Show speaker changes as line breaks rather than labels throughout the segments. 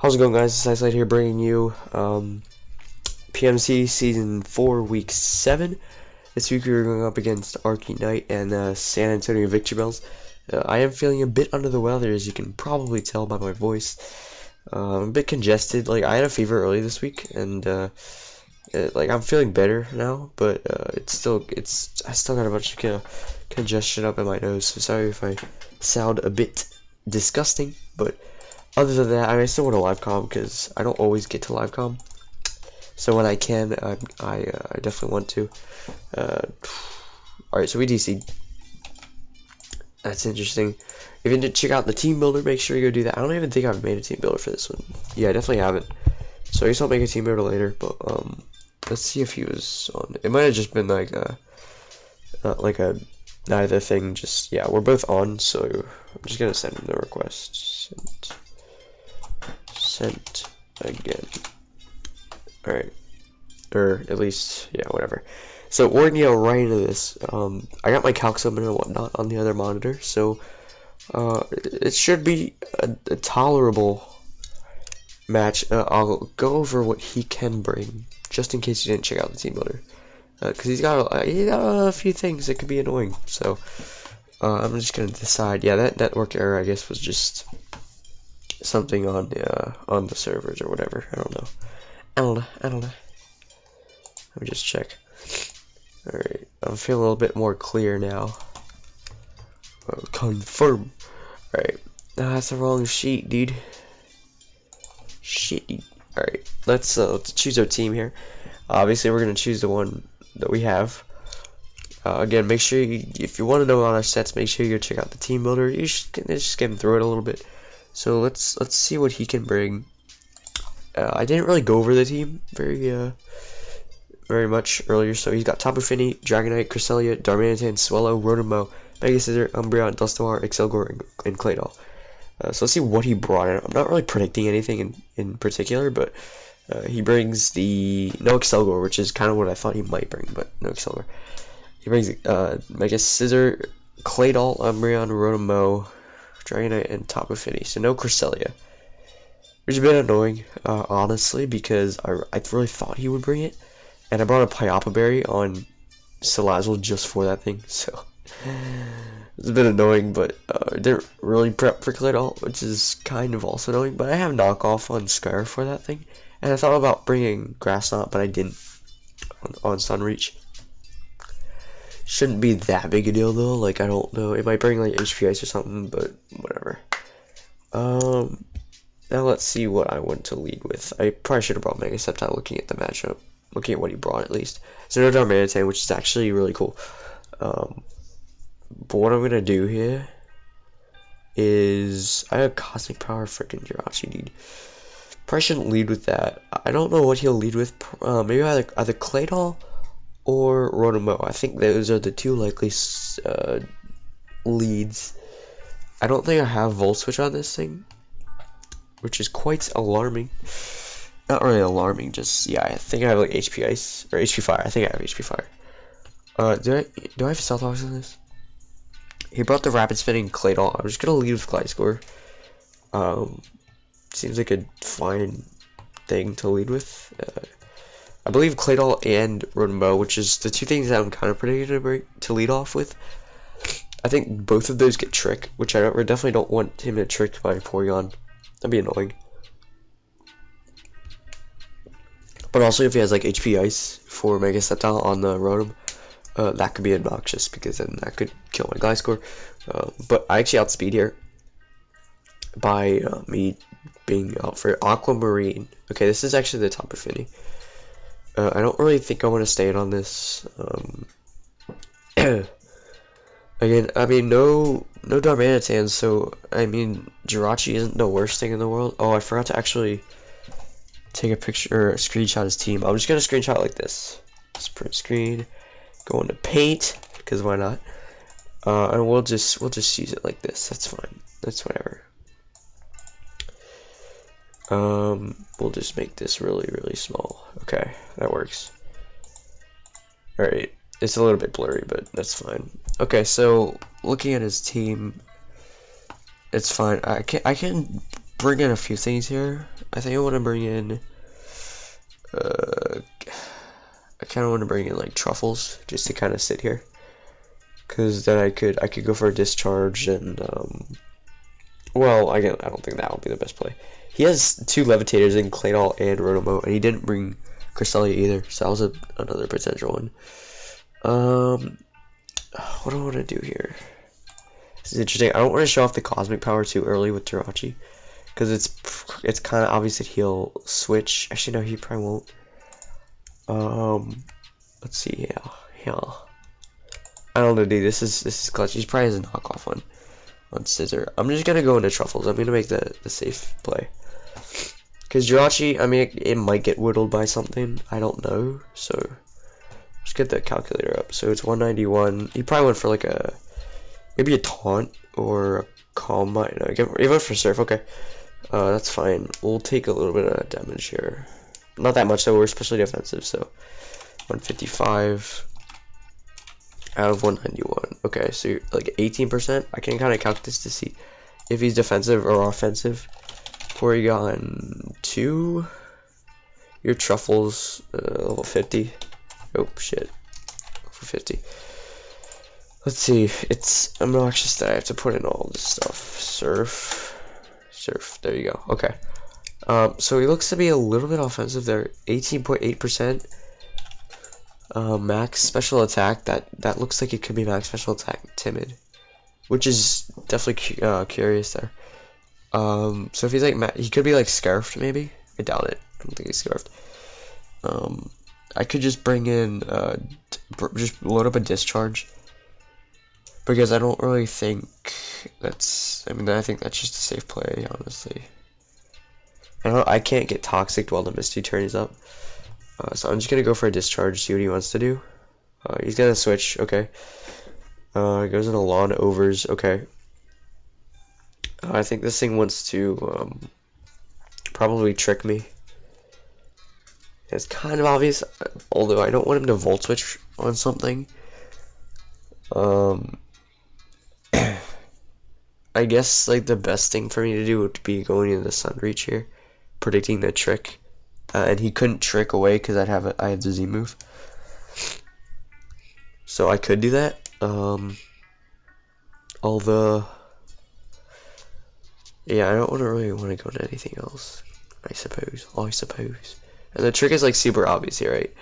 How's it going, guys? It's Isolate here bringing you PMC Season 4, Week 7. This week we were going up against Arky Knight and San Antonio Victrebels. I am feeling a bit under the weather, as you can probably tell by my voice. I'm a bit congested. Like, I had a fever early this week, and I'm feeling better now, but I still got a bunch of congestion up in my nose, so sorry if I sound a bit disgusting, but other than that, I still want to live com because I don't always get to live com. So when I can, I definitely want to. Alright, so we DC'd. That's interesting. If you didn't check out the team builder, make sure you go do that. I don't even think I've made a team builder for this one. Yeah, I definitely haven't. So I guess I'll make a team builder later. But let's see if he was on. It might have just been like a neither thing. Just yeah, we're both on. So I'm just gonna send him the request. Sent again. Alright. Or at least, yeah, whatever. So we're gonna go right into this. I got my calc summon and whatnot on the other monitor, so it should be a tolerable match. I'll go over what he can bring, just in case you didn't check out the team builder, because he's got a few things that could be annoying. So I'm just gonna decide. Yeah, that network error, I guess, was just something on the servers or whatever. I don't know. Let me just check. Alright, I'm feeling a little bit more clear now. Confirm. Alright, that's the wrong sheet, dude. Shit, dude. Alright, let's choose our team here. Obviously, we're gonna choose the one that we have. Again, make sure if you want to know about our sets, make sure you go check out the team builder. You should just skim through it a little bit. So let's see what he can bring. I didn't really go over the team very much earlier. So he's got Tapu Fini, Dragonite, Cresselia, Darmanitan, Swellow, Rotomo, Mega Scizor, Umbreon, Dusknoir, Excelgor, and Claydol. So let's see what he brought in. I'm not really predicting anything in particular, but he brings the no Excelgor, which is kind of what I thought he might bring, but no Excelgor. He brings Mega Scizor, Claydol, Umbreon, Rotomo, Dragonite, and Tapu Fini. So no Cresselia, which is a bit annoying, honestly, because I really thought he would bring it, and I brought a Pyapa Berry on Salazzle just for that thing, so it's a bit annoying, but I didn't really prep for Claydol, which is kind of also annoying, but I have knockoff on Skyr for that thing, and I thought about bringing Grass Knot, but I didn't on Sunreach. Shouldn't be that big a deal though, like I don't know, it might bring like HP Ice or something, but whatever. Now let's see what I want to lead with. I probably should have brought Mega Sceptile looking at the matchup, looking at what he brought at least. So no Darmanitan, which is actually really cool. But what I'm gonna do here is I have Cosmic Power freaking Jirachi, dude. Probably shouldn't lead with that. I don't know what he'll lead with. Maybe either Claydol or Rotomo. I think those are the two likely leads. I don't think I have Volt Switch on this thing, which is quite alarming. Not really alarming, just yeah. I think I have like HP Ice or HP Fire. I think I have HP Fire. Do I have Stealth Ox in this? He brought the Rapid Spinning Claydol. I'm just gonna lead with Gliscor. Seems like a fine thing to lead with. I believe Claydol and Rotomo, which is the two things that I'm kind of predicting to lead off with. I think both of those get Trick, which I definitely don't want him to trick my Porygon. That'd be annoying. But also, if he has like HP Ice for Mega Sceptile on the Rotom, that could be obnoxious because then that could kill my Gliscor. But I actually outspeed here by me being out for Aquamarine. Okay, this is actually the Tapu Fini. I don't really think I want to stay in on this. Again, I mean, no Darmanitan, so, I mean, Jirachi isn't the worst thing in the world. Oh, I forgot to actually take a picture, or a screenshot his team. I'm just going to screenshot like this. Just print screen, go into Paint, because why not? And we'll just use it like this. That's fine. That's whatever. We'll just make this really, really small. Okay, that works. Alright, it's a little bit blurry, but that's fine. Okay, so looking at his team, it's fine. I can bring in a few things here. I think I want to bring in, I kind of want to bring in like truffles just to kind of sit here, because then I could go for a discharge and well, I don't think that would be the best play. He has 2 levitators in Claydol and Rotomo, and he didn't bring Cresselia either, so that was another potential one. What do I want to do here? This is interesting. I don't want to show off the cosmic power too early with Jirachi, because it's kind of obvious that he'll switch. Actually, no, he probably won't. Let's see. Yeah. I don't know, dude. This is clutch. He's probably has a knockoff one on Scissor. I'm just gonna go into truffles. I'm gonna make the safe play. Because Jirachi, I mean, it might get whittled by something. I don't know. So let's get the calculator up. So it's 191. He probably went for like maybe a taunt or a calm mind. No, he went for surf. Okay, that's fine. We'll take a little bit of damage here. Not that much though. We're especially defensive. So 155 out of 191. Okay, so you're like 18%. I can kind of calculate this to see if he's defensive or offensive. Porygon 2. Your truffles level 50. Oh shit, level 50. Let's see. It's obnoxious that I have to put in all this stuff. Surf. There you go. Okay. So he looks to be a little bit offensive there. 18.8%. Max special attack. That looks like it could be max special attack timid, which is definitely curious there. So if he's like he could be like scarfed maybe. I doubt it. I don't think he's scarfed. I could just bring in just load up a discharge, because I don't really think that's. I mean, I think that's just a safe play, honestly. I can't get toxic while the Misty turn is up. So I'm just gonna go for a discharge, see what he wants to do. He's gonna switch, okay. Goes in a lawn overs, okay. I think this thing wants to probably trick me. It's kind of obvious, although I don't want him to volt switch on something. I guess like the best thing for me to do would be going into the Sun Reach here, predicting the trick. And he couldn't trick away because I have the Z move, so I could do that. Although, yeah, I don't really want to go into anything else. I suppose. And the trick is like super obvious here, right?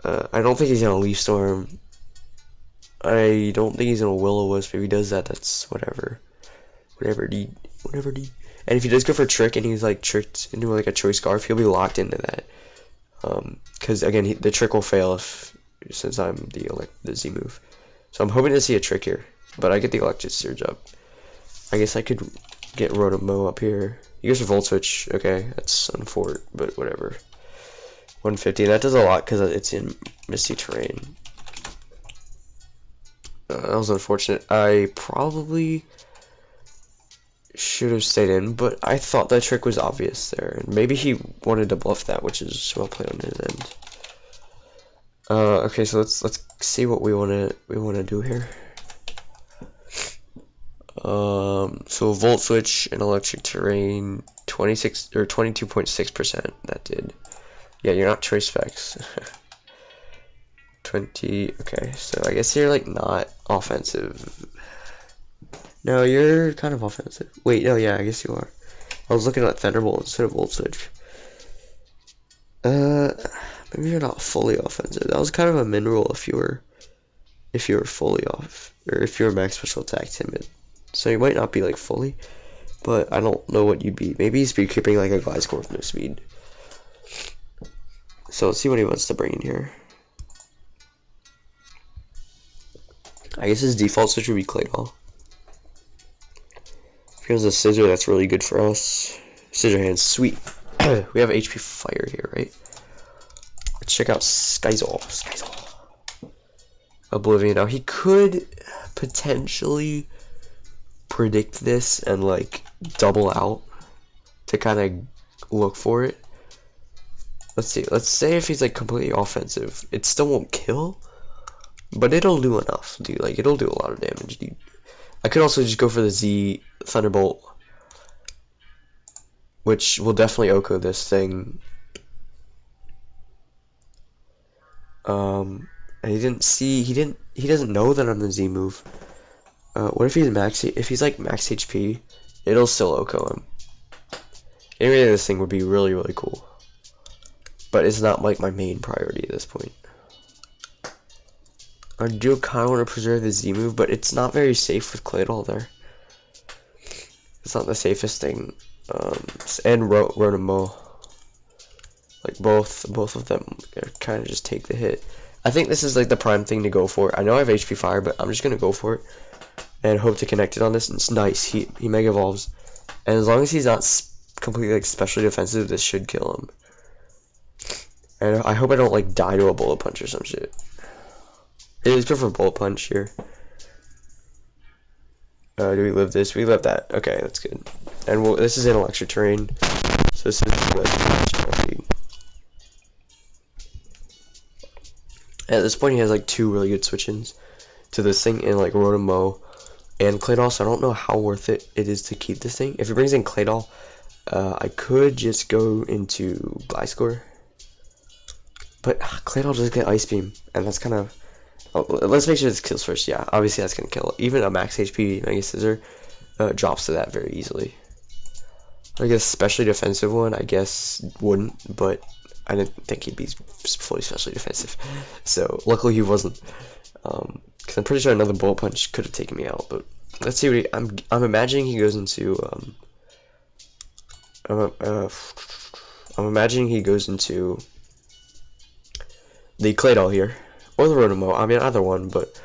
I don't think he's gonna Leaf Storm. I don't think he's gonna Will-O-Wisp. If he does that, that's whatever. Whatever, dude. And if he does go for trick and he's like tricked into like a choice scarf, he'll be locked into that. Because again, the trick will fail since I'm the Z move. So I'm hoping to see a trick here, but I get the electric surge up. I guess I could get Rotomo up here. He goes for Volt Switch. Okay, that's unfortunate, but whatever. 150. That does a lot because it's in misty terrain. That was unfortunate. I probably should have stayed in, but I thought that trick was obvious there, and maybe he wanted to bluff that, which is well played on his end. Okay, so let's see what we wanna do here. So Volt Switch and Electric Terrain, 26 or 22.6%. That did. Yeah, you're not choice specs. 20. Okay, so I guess you're like not offensive. No, you're kind of offensive. Wait, no, yeah, I guess you are. I was looking at Thunderbolt instead of Volt Switch. Maybe you're not fully offensive. That was kind of a min roll if you were fully off, or if you were max special attack timid. So you might not be like fully, but I don't know what you'd be. Maybe speed creeping like a Gliscor with no speed. So let's see what he wants to bring in here. I guess his default switch would be Claydol. If he has a Scissor, that's really good for us. Scissor Hands, sweet. We have HP Fire here, right? Let's check out Skyzol. Oblivion. Now he could potentially predict this and like double out to kind of look for it. Let's see. Let's say if he's like completely offensive, it still won't kill, but it'll do enough, dude. Like it'll do a lot of damage, dude. I could also just go for the Z Thunderbolt. which will definitely Oko this thing. And he doesn't know that I'm the Z move. What if if he's like max HP, it'll still Oko him. Getting rid of this thing would be really, really cool. But it's not like my main priority at this point. I do kind of want to preserve the Z move, but it's not very safe with Claydol there. It's not the safest thing. And Ronimo. Like both of them kind of just take the hit. I think this is like the prime thing to go for. I know I have HP Fire, but I'm just gonna go for it and hope to connect it on this. And it's nice. He Mega Evolves, and as long as he's not completely like specially defensive, this should kill him. And I hope I don't like die to a Bullet Punch or some shit. Let's go for Bullet Punch here. Do we live this? We live that. Okay, that's good. And this is in electric terrain, so this is the at this point, he has like 2 really good switch-ins to this thing in like Ronimo and Claydol, so I don't know how worth it is to keep this thing. If he brings in Claydol, I could just go into Gliscor, but Claydol does get Ice Beam, and that's kind of... let's make sure this kills first. Yeah, obviously that's going to kill. Even a max HP Mega Scissor drops to that very easily. I guess especially defensive one, I guess, wouldn't, but I didn't think he'd be fully specially defensive. So luckily he wasn't, because I'm pretty sure another Bullet Punch could have taken me out. But let's see what I'm imagining he goes into. I'm imagining he goes into the Claydol here or the Ronimo. I mean either one, but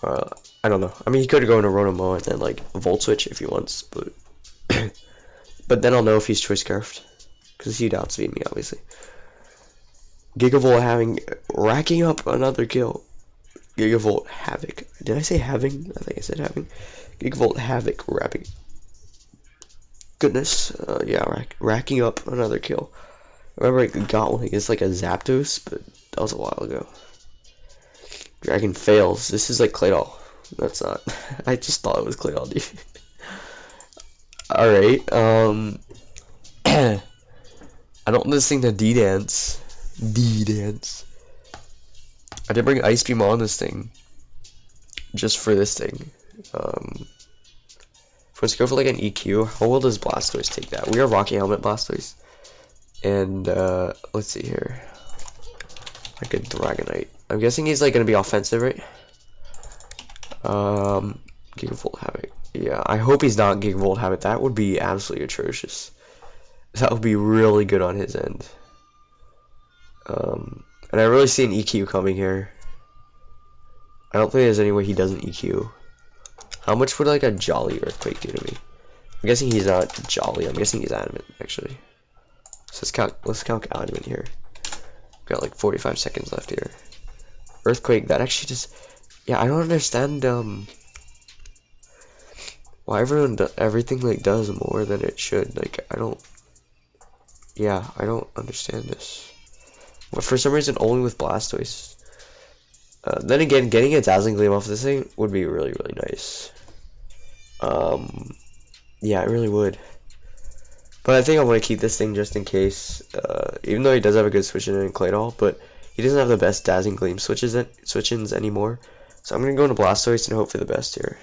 I don't know. I mean he could go into Ronimo and then like Volt Switch if he wants, but but then I'll know if he's Choice Scarfed because he'd outspeed me obviously. Gigavolt racking up another kill. Gigavolt Havoc. Did I say having? I think I said having. Gigavolt Havoc wrapping. Goodness. Yeah, racking up another kill. I remember I got one against like a Zapdos, but that was a while ago. Dragon fails. This is like Claydol. That's not. I just thought it was Claydol, dude. Alright. I don't want this thing to D-dance. D-dance. I did bring Ice Beam on this thing. Just for this thing. Let's go for like an EQ. How well does Blastoise take that? We are Rocky Helmet Blastoise. And let's see here. Like a Dragonite. I'm guessing he's like gonna be offensive, right? Gigavolt Havoc. Yeah, I hope he's not Gigavolt Havoc. That would be absolutely atrocious. That would be really good on his end. And I really see an EQ coming here. I don't think there's any way he doesn't EQ. How much would like a Jolly Earthquake do to me? I'm guessing he's not Jolly. I'm guessing he's Adamant actually. So let's count Adamant here. Got like 45 seconds left here. Earthquake. That actually just... Yeah, I don't understand why everything like does more than it should. Like I don't understand this. But for some reason only with Blastoise. Then again, getting a Dazzling Gleam off this thing would be really, really nice. Yeah, it really would. But I think I want to keep this thing just in case. Even though he does have a good switch-in Claydol, but he doesn't have the best Dazzling Gleam switch-ins anymore. So I'm gonna go into Blastoise and hope for the best here.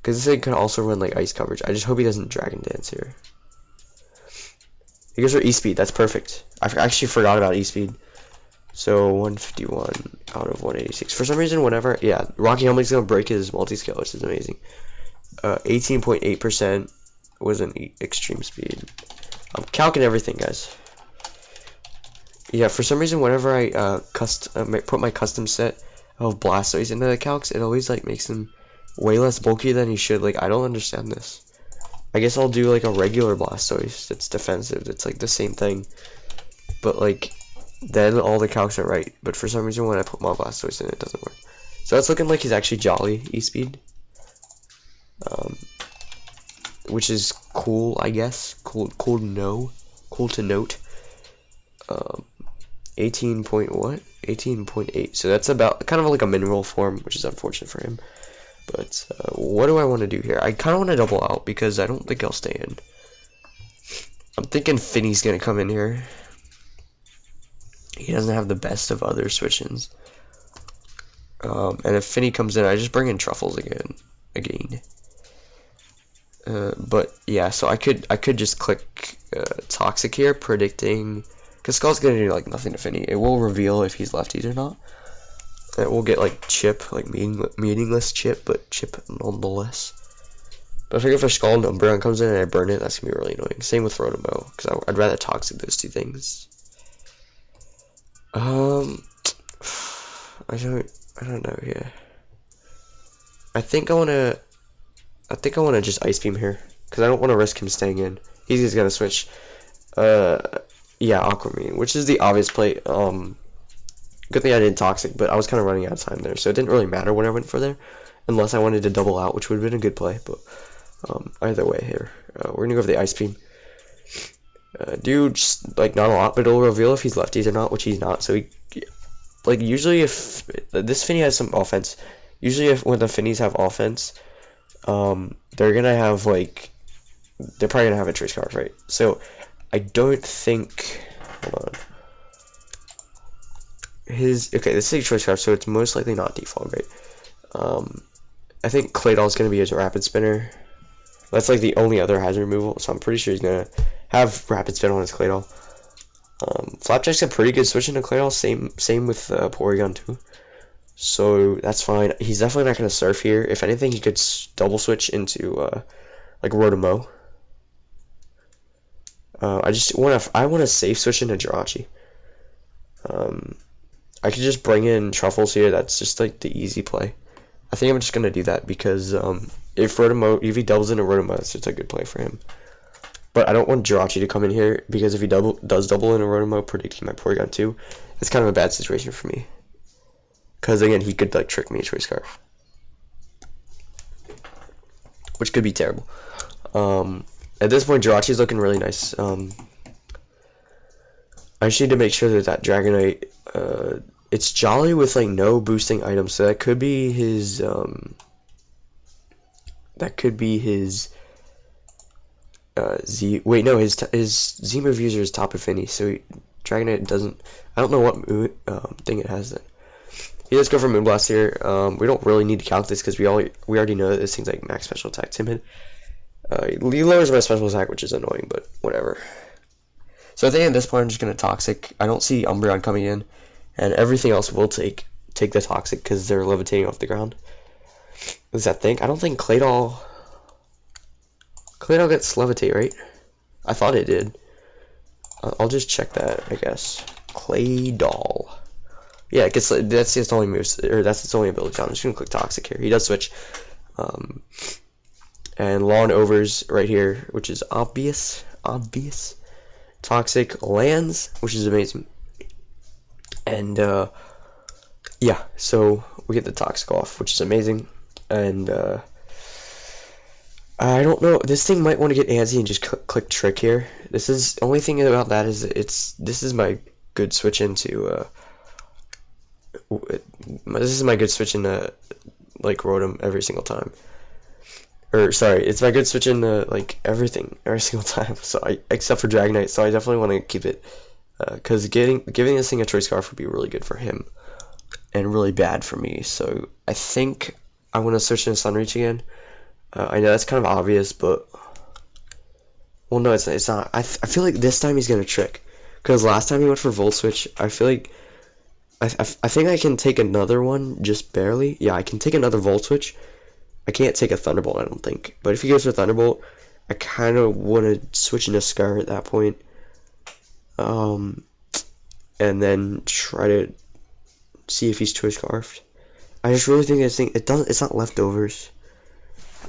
Because this thing can also run like ice coverage. I just hope he doesn't Dragon Dance here. He goes for E-Speed. That's perfect. I actually forgot about E-Speed. So 151 out of 186. For some reason, whenever... Yeah, Rocky Helmet's going to break his multi-scale, which is amazing. 18.8% was an extreme speed. I'm calcing everything, guys. Yeah, for some reason, whenever I put my custom set of Blastoise into the calcs, it always like makes him way less bulky than he should. Like, I don't understand this. I guess I'll do like a regular Blastoise that's defensive. It's like the same thing, but like then all the calcs are right. But for some reason when I put my Blastoise in, it doesn't work. So it's looking like he's actually Jolly E-Speed, which is cool, I guess. Cool to know. Cool to note. 18.8. So that's about kind of like a mineral form, which is unfortunate for him. But what do I want to do here? I kind of want to double out because I don't think I'll stay in. I'm thinking Finny's gonna come in here. He doesn't have the best of other switch-ins. And if Finny comes in, I just bring in Truffles again. But yeah, so I could just click Toxic here, predicting, because Skull's gonna do like nothing to Finny. It will reveal if he's lefties or not. It will get like chip, like meaningless chip, but chip nonetheless. But I think if a Skull and Umbreon comes in and I burn it, that's gonna be really annoying. Same with Rotomo, because I'd rather Toxic those two things. I don't know. Yeah, I think I wanna just Ice Beam here, because I don't want to risk him staying in. He's just gonna switch. Yeah, Aquamarine, which is the obvious play. Good thing I did Toxic, but I was kind of running out of time there, so it didn't really matter when I went for there, unless I wanted to double out, which would have been a good play. But either way here, we're gonna go for the Ice Beam. Dude, just, like, not a lot, but it'll reveal if he's lefties or not, which he's not. So he, like, usually if this Finny has some offense, usually when the Finnies have offense, they're gonna have like, they're probably gonna have a Choice Scarf, right? So I don't think, hold on. Okay, this is a Choice Scarf, so it's most likely not default, right? I think Claydol's gonna be his Rapid Spinner. That's like the only other hazard removal, so I'm pretty sure he's gonna have Rapid Spin on his Claydol. Flapjack's a pretty good switch into Claydol, same with Porygon too. So that's fine. He's definitely not gonna Surf here. If anything, he could double switch into like Rotomo. I want to safe switch into Jirachi. I could just bring in Truffles here. That's just like the easy play. I think I'm just gonna do that because if he doubles into Rotomo, that's just a good play for him. But I don't want Jirachi to come in here because if he does double into Rotomo, predicting my Porygon 2, it's kind of a bad situation for me. Because again, he could like trick me a Choice Scarf, which could be terrible. At this point, Jirachi's looking really nice. I just need to make sure that Dragonite, it's Jolly with like no boosting items, so that could be his his Z move user is Top Affinity, so Dragonite doesn't, I don't know what thing it has then. He does go for Moonblast here. We don't really need to count this because we already know that this thing's like max special attack timid. He lowers my special attack, which is annoying, but whatever. So I think at this point I'm just gonna Toxic. I don't see Umbreon coming in, and everything else will take the Toxic because they're levitating off the ground. Does that think? I don't think Claydol gets Levitate, right? I thought it did. I'll just check that, I guess. Claydol. Yeah, it gets, that's its only moves, or that's its only ability. I'm just gonna click Toxic here. He does switch. And Lawn Overs right here, which is obvious. Toxic lands, which is amazing. And yeah, so we get the Toxic off, which is amazing. And I don't know, this thing might want to get antsy and just click Trick here. This is, only thing about that is this is my good switch into like Rotom every single time. Or sorry, it's my good switch into like everything every single time. So except for Dragonite, so I definitely want to keep it because giving this thing a Choice Scarf would be really good for him and really bad for me. So I think I want to switch into Sunreach again. I know that's kind of obvious, but well, no, it's not. I feel like this time he's gonna trick because last time he went for Volt Switch. I feel like I think I can take another one just barely. Yeah, I can take another Volt Switch. I can't take a Thunderbolt, I don't think. But if he goes for Thunderbolt, I kind of want to switch into Scar at that point. And then try to see if he's Choice Scarfed. I just really think this thing, it's not leftovers.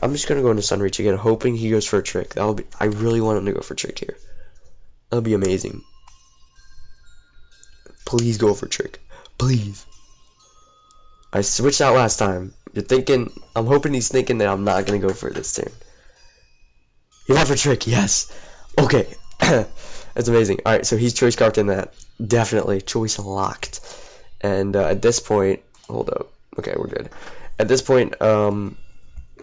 I'm just going to go into Sunreach again, hoping he goes for a Trick. I really want him to go for a Trick here. That'll be amazing. Please go for a Trick. Please. I switched out last time. I'm hoping he's thinking that I'm not going to go for it this turn. You have a Trick, yes. Okay. That's amazing. Alright, so he's Choice Scarfed in that. Definitely. Choice locked. And at this point, hold up. Okay, we're good. At this point,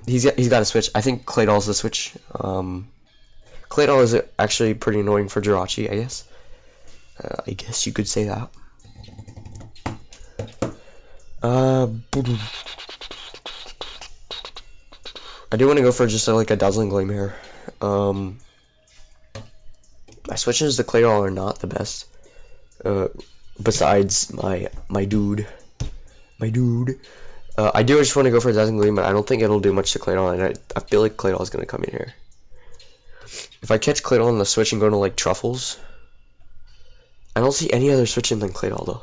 he's got to switch. I think Claydol's the switch. Claydol is actually pretty annoying for Jirachi, I guess. I guess you could say that. I do want to go for just like a Dazzling Gleam here. My switches to Claydol are not the best. Besides my dude. I do just want to go for Dazzling Gleam, but I don't think it'll do much to Claydol, and I feel like Claydol is going to come in here. If I catch Claydol on the switch and go to like Truffles, I don't see any other switching than Claydol though.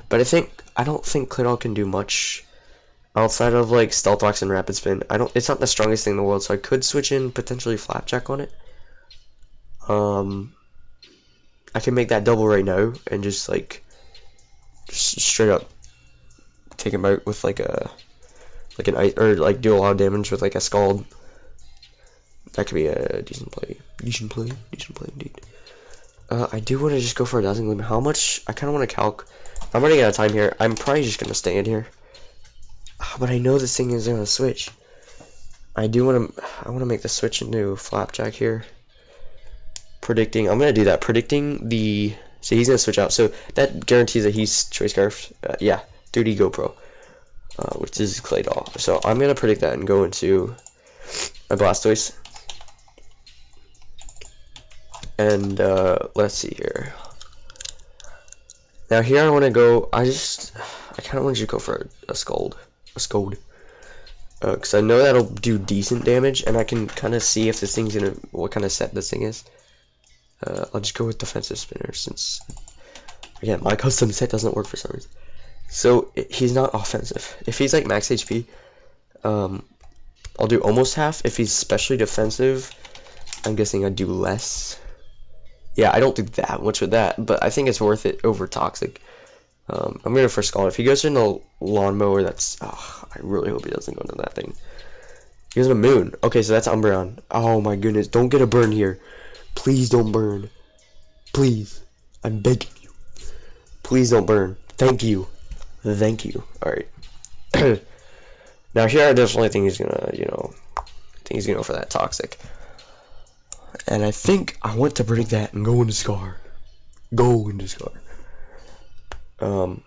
But I don't think Claydol can do much outside of like Stealth Rocks and Rapid Spin. It's not the strongest thing in the world, so I could switch in potentially Flapjack on it. I can make that double right now and just straight up take him out with like an ice, or like do a lot of damage with like a Scald. That could be a decent play indeed. I do want to just go for a Dazzling Gleam. How much? I kind of want to calc. I'm running out of time here. I'm probably just gonna stay in here. But I know this thing is gonna switch. I want to make the switch into Flapjack here. I'm gonna do that. Predicting the. So he's gonna switch out. So that guarantees that he's Choice Scarf. Yeah, Duty GoPro, which is Claydol. So I'm gonna predict that and go into a Blastoise. And let's see here. Now here I want to go. I kind of want you to go for a Scald, because I know that'll do decent damage, and I can kind of see if this thing's what kind of set this thing is. I'll just go with Defensive Spinner since, again, my custom set doesn't work for some reason. So he's not offensive. If he's like max HP, I'll do almost half. If he's specially defensive, I'm guessing I'd do less. Yeah, I don't do that much with that, but I think it's worth it over Toxic. I'm gonna first Scald. If he goes into Lawnmower, I really hope he doesn't go into that thing. He goes into Moon. Okay, so that's Umbreon. Oh my goodness, don't get a burn here. Please don't burn. Please. I'm begging you. Please don't burn. Thank you. Alright. Now here I definitely think he's gonna, go for that Toxic. And I think I want to predict that and go into Scar.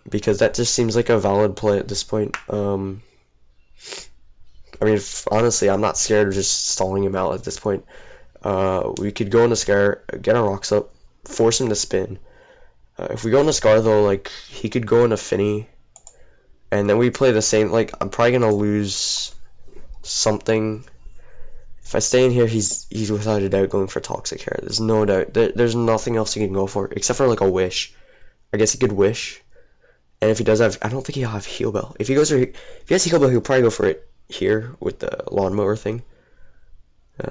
Because that just seems like a valid play at this point. I mean, honestly, I'm not scared of just stalling him out at this point. We could go into Scar, get our rocks up, force him to spin. If we go into Scar though, like, he could go into Finny, and then we play the same. Like, I'm probably gonna lose something. If I stay in here, he's without a doubt going for Toxic here. There's no doubt. There's nothing else he can go for except for like a Wish. I guess he could Wish, and if he does have, I don't think he'll have Heal Bell. If he has Heal Bell, he'll probably go for it here with the Lawnmower thing,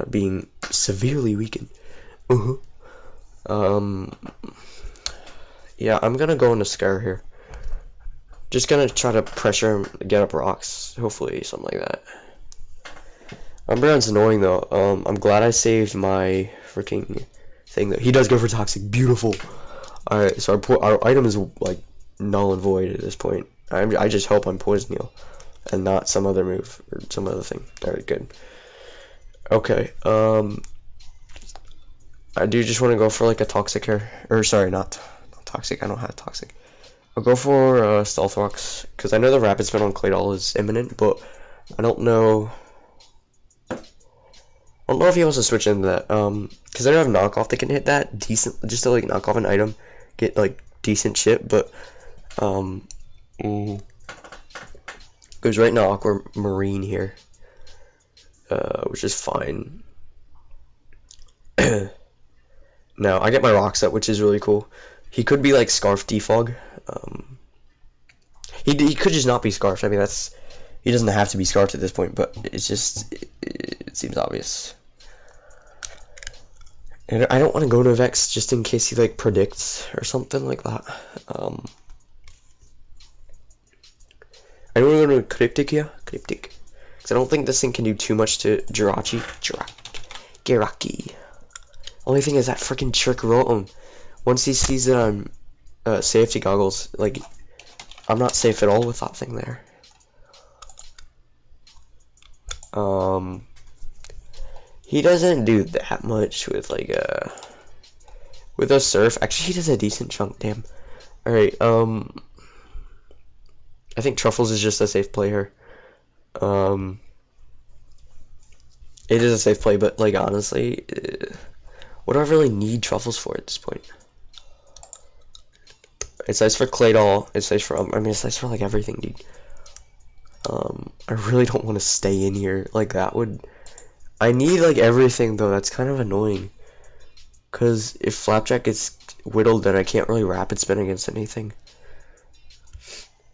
being severely weakened. Yeah, I'm gonna go into Scar here. Just gonna try to pressure him, get up rocks, hopefully something like that. Umbreon's annoying though. I'm glad I saved my freaking thing though. He does go for Toxic. Beautiful. Alright, so our item is like null and void at this point. I just hope I'm Poison Heal and not some other move or some other thing. Alright, good. Okay, I do just want to go for like a Toxic here. Or sorry, not Toxic. I don't have Toxic. I'll go for Stealth Rocks because I know the Rapid Spin on Claydol is imminent, but I don't know. I don't know if he wants to switch into that, because I don't have knockoff that can hit that decent, just to like knock off an item, get like decent shit, but goes right into Aquamarine here, which is fine. Now I get my Rock Set, which is really cool. He could be like Scarf Defog. He could just not be Scarfed. I mean, he doesn't have to be Scarfed at this point, but it's just it seems obvious. And I don't want to go to Vex just in case he like predicts or something like that. I don't want to go to Cryptic here, because I don't think this thing can do too much to Jirachi. Only thing is that freaking Trick Rotom. Once he sees that I'm safety goggles, like, I'm not safe at all with that thing there. He doesn't do that much with like with a surf. Actually, he does a decent chunk. Damn. All right. I think Truffles is just a safe play here. It is a safe play, but like honestly, what do I really need Truffles for at this point? It's nice for Claydol. It's nice for I mean, it's nice for like everything, dude. I really don't want to stay in here. Like that would. I need like everything though. That's kind of annoying. Cause if Flapjack gets whittled, then I can't really rapid spin against anything.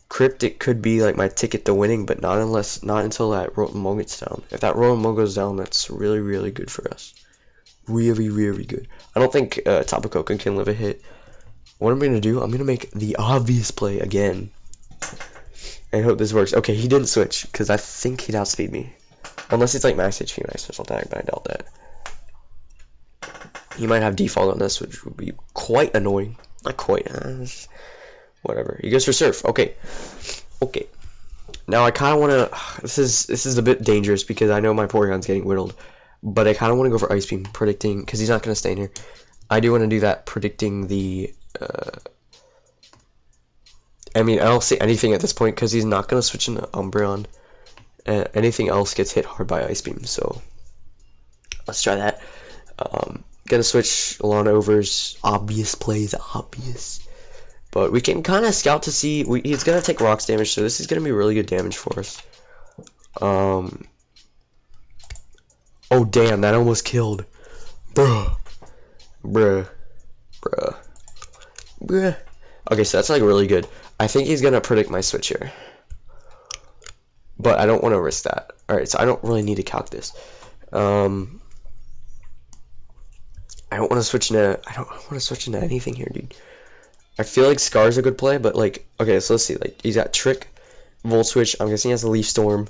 Cryptic could be like my ticket to winning, but not until that Rotom gets down. If that Rotom goes down, that's really, really good for us. Really, really good. I don't think Tapu Koko can live a hit. What I'm gonna do, I'm gonna make the obvious play again. And hope this works. Okay, he didn't switch, because I think he'd outspeed me. Unless it's like max HP, max special attack, but I doubt that. He might have default on this, which would be quite annoying. Not quite. Whatever. He goes for Surf. Okay. Okay. Now I kind of want to. This is a bit dangerous because I know my Porygon's getting whittled, but I kind of want to go for Ice Beam, predicting because he's not going to stay in here. I do want to do that, predicting the. I mean, I don't see anything at this point because he's not going to switch into Umbreon. Anything else gets hit hard by Ice Beam, so let's try that. Gonna switch Lana Over's obvious plays, obvious. But we can kind of scout to see. He's gonna take rocks damage, so this is gonna be really good damage for us. Oh damn, that almost killed. Bruh. Okay, so that's like really good. I think he's gonna predict my switch here. But I don't want to risk that. Alright, so I don't really need to calc this. I don't want to switch into anything here, dude. I feel like Scar's a good play, but like, okay, so let's see. Like, he's got Trick, Volt Switch. I'm guessing he has a Leaf Storm.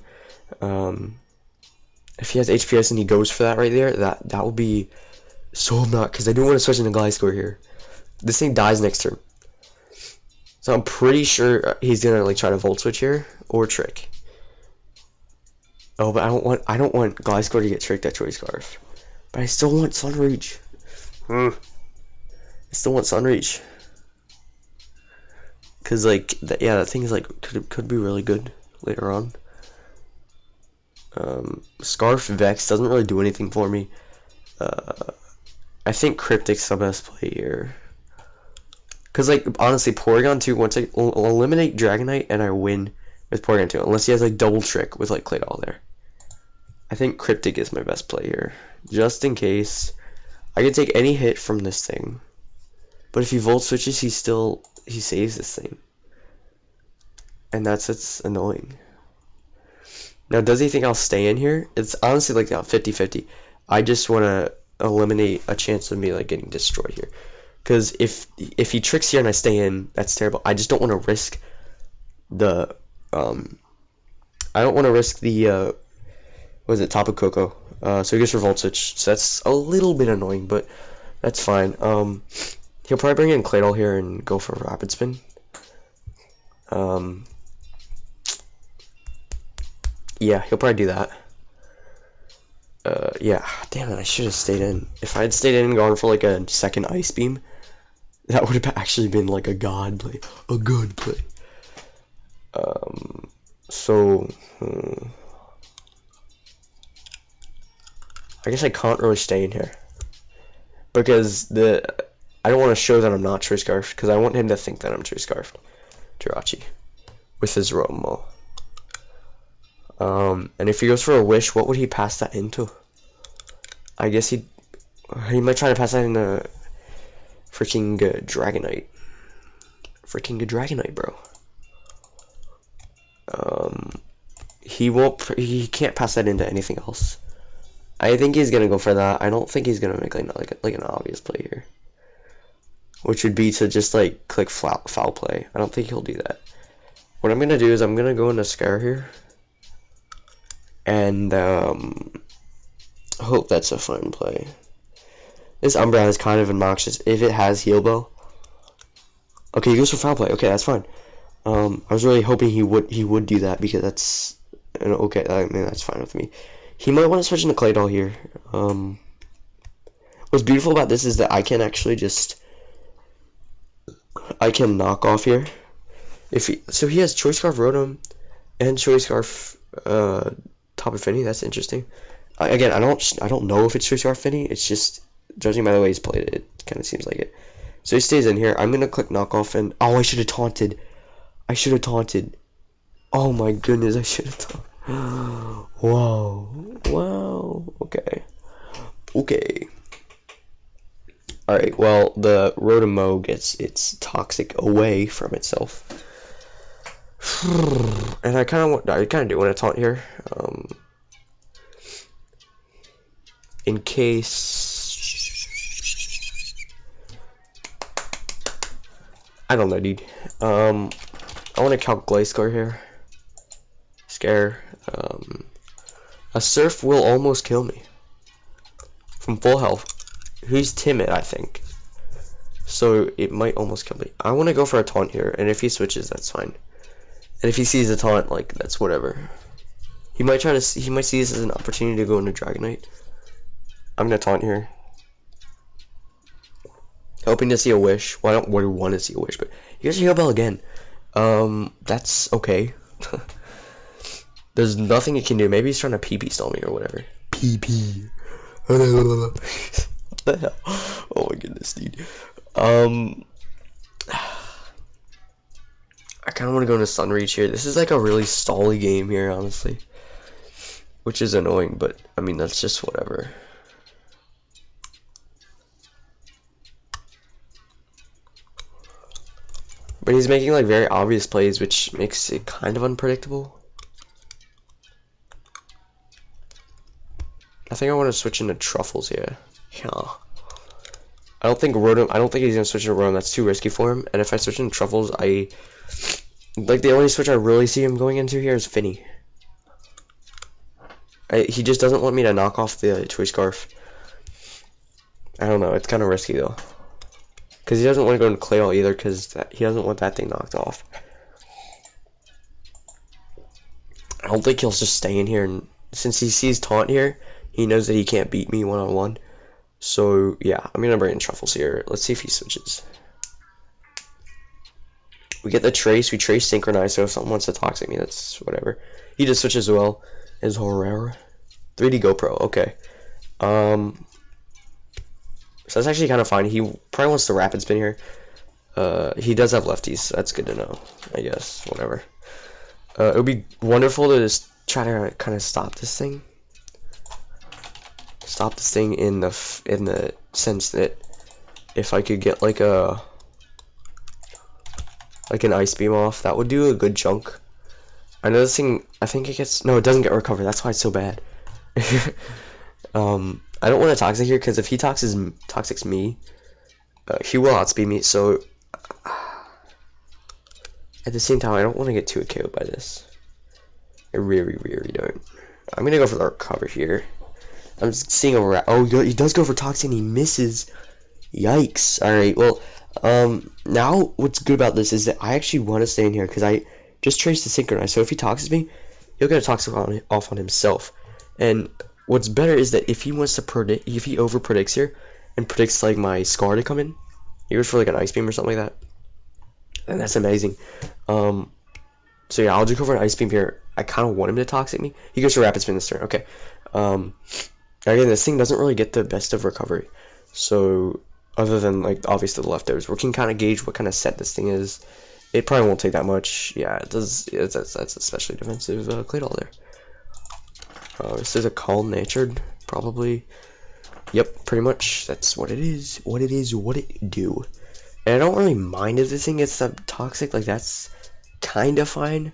If he has HPS and he goes for that right there, that would be so not, because I do want to switch into Gliscor here. This thing dies next turn, so I'm pretty sure he's gonna like try to Volt Switch here or Trick. Oh, but I don't want Gliscor to get tricked at Choice Scarf, but I still want Sunreach. I still want Sunreach. Cause like that thing is like could be really good later on. Scarf Vex doesn't really do anything for me. I think Cryptic's the best play here. Cause like honestly, Porygon 2 once I eliminate Dragonite and I win with Porygon 2, unless he has like double trick with like Claydol there. I think Cryptic is my best play here, just in case. I can take any hit from this thing, but if he Volt Switches, he saves this thing, and it's annoying. Now, does he think I'll stay in here? It's honestly like 50-50. I just want to eliminate a chance of me like getting destroyed here, because if he tricks here and I stay in, that's terrible. I just don't want to risk the I don't want to risk the what is it, Tapu Koko. So he goes for Volt Switch. So that's a little bit annoying, but that's fine. He'll probably bring in Claydol here and go for Rapid Spin. Yeah, he'll probably do that. Yeah, damn it, I should have stayed in. If I had stayed in and gone for like a second Ice Beam, that would have actually been like a god play. A good play. I guess I can't really stay in here because I don't want to show that I'm not True Scarf, because I want him to think that I'm True Scarf Jirachi with his Rotom. And if he goes for a Wish, what would he pass that into? I guess he might try to pass that into freaking Dragonite. Freaking Dragonite, bro. He can't pass that into anything else. I think he's gonna go for that. I don't think he's gonna make like an obvious play here, which would be to just like click foul play. I don't think he'll do that. What I'm gonna do is I'm gonna go into Scar here, and hope that's a fun play. This Umbreon is kind of obnoxious if it has Heal Bell. Okay, he goes for foul play. Okay, that's fine. I was really hoping he would do that, because that's okay. I mean, that's fine with me. He might want to switch into Claydol here. What's beautiful about this is that I can actually just knock off here. So he has Choice Scarf Rotom and Choice Scarf Top Affinity. That's interesting. Again, I don't know if it's Choice Scarf Affinity. It's just judging by the way he's played it, it kind of seems like it. So he stays in here. I'm gonna click knock off and oh, I should have taunted. Oh my goodness, I should have taunted. Wow. Okay. Alright, well, the Rotom gets its toxic away from itself. And I kinda do want to taunt here. In case I don't know, dude. I want to calc Gliscor here. Scare. A Surf will almost kill me from full health. He's timid, I think. So it might almost kill me. I want to go for a taunt here, and if he switches, that's fine. And if he sees a taunt, like, that's whatever. He might see this as an opportunity to go into Dragonite. I'm gonna taunt here, hoping to see a wish. Well, I don't really want to see a wish, but here's a Heal Bell again. That's okay. There's nothing it can do. Maybe he's trying to PP stall me or whatever. PP. What the hell? Oh my goodness, dude. I kind of want to go into Sunreach here. This is like a really stally game here, honestly, which is annoying, but I mean that's just whatever. But he's making like very obvious plays, which makes it kind of unpredictable. I think I want to switch into Truffles here. Yeah. I don't think he's gonna switch into Rotom. That's too risky for him. And if I switch into Truffles, the only switch I really see him going into here is Finny. He just doesn't want me to knock off the Choice Scarf. I don't know. It's kind of risky though. Because he doesn't want to go into Claydol either, because he doesn't want that thing knocked off. I don't think he'll just stay in here, and since he sees Taunt here, he knows that he can't beat me one-on-one. So, yeah, I'm going to bring in Truffles here. Let's see if he switches. We get the Trace, we Trace Synchronize, so if someone wants to Toxic me, that's whatever. He just switches as well as Horror. 3D GoPro, okay. So that's actually kind of fine. He probably wants to Rapid Spin here. He does have lefties, so that's good to know, I guess. Whatever. It would be wonderful to just try to kind of stop this thing. Stop this thing in the sense that if I could get like an Ice Beam off, that would do a good chunk. I know this thing. I think it gets it doesn't get Recover. That's why it's so bad. I don't want to Toxic here, because if he Toxics me, he will outspeed me, so at the same time, I don't want to get too KO'd by this. I really don't. I'm going to go for the Recover here. I'm just seeing a oh, he does go for Toxic and he misses. Yikes. Alright, well, now what's good about this is that I actually want to stay in here, because I just traced the Synchronize, so if he Toxics me, he'll get a Toxic off on himself. And what's better is that if he wants to predict, if he over predicts here and predicts like my Scar to come in, he goes for like an Ice Beam or something like that, and that's amazing. So yeah, I'll just go for an Ice Beam here. I kind of want him to Toxic me. He goes for Rapid Spin this turn. Okay. Again, this thing doesn't really get the best of recovery, so other than like obviously the leftovers, we can kind of gauge what kind of set this thing is. It probably won't take that much. Yeah, it does. That's especially defensive Claydol there. This is a Calm Natured, probably. Yep, pretty much. That's what it is. What it do. And I don't really mind if this thing gets that Toxic. Like, that's kind of fine.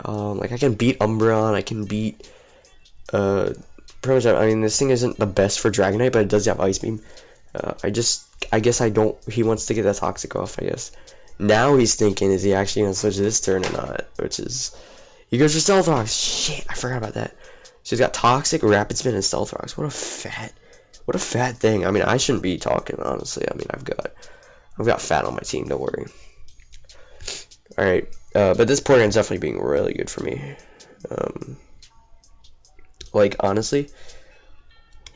Like, I can beat Umbreon. I can beat, pretty much, I mean, this thing isn't the best for Dragonite, but it does have Ice Beam. I guess he wants to get that Toxic off, I guess. Now he's thinking, is he actually going to switch this turn or not? Which is, he goes for Stealth Rocks. Shit, I forgot about that. So he's got Toxic, Rapid Spin, and Stealth Rocks. What a fat thing. I mean, I shouldn't be talking, honestly. I mean, I've got fat on my team, don't worry. Alright, but this Porygon's definitely being really good for me. Like, honestly,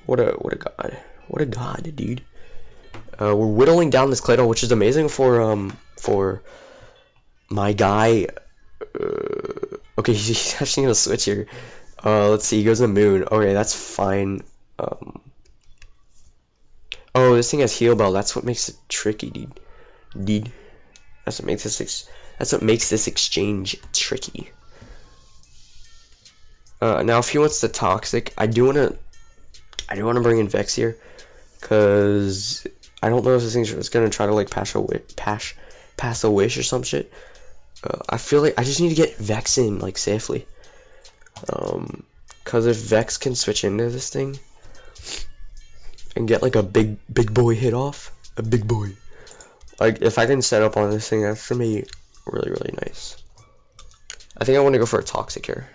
what a god. What a god, dude. We're whittling down this Claydol, which is amazing for my guy. Okay, he's actually gonna switch here. Let's see, he goes to the moon. Okay, that's fine. Oh, this thing has heal bell. That's what makes it tricky, dude. That's what makes this exchange tricky. Now if he wants the toxic, I do wanna bring in Vex here, cause I don't know if this thing's just gonna try to like pass a wish or some shit. I feel like I just need to get Vex in like safely. Cause if Vex can switch into this thing and get like a big boy hit off, a big boy. Like if I can set up on this thing, that's gonna be really nice. I think I want to go for a toxic here,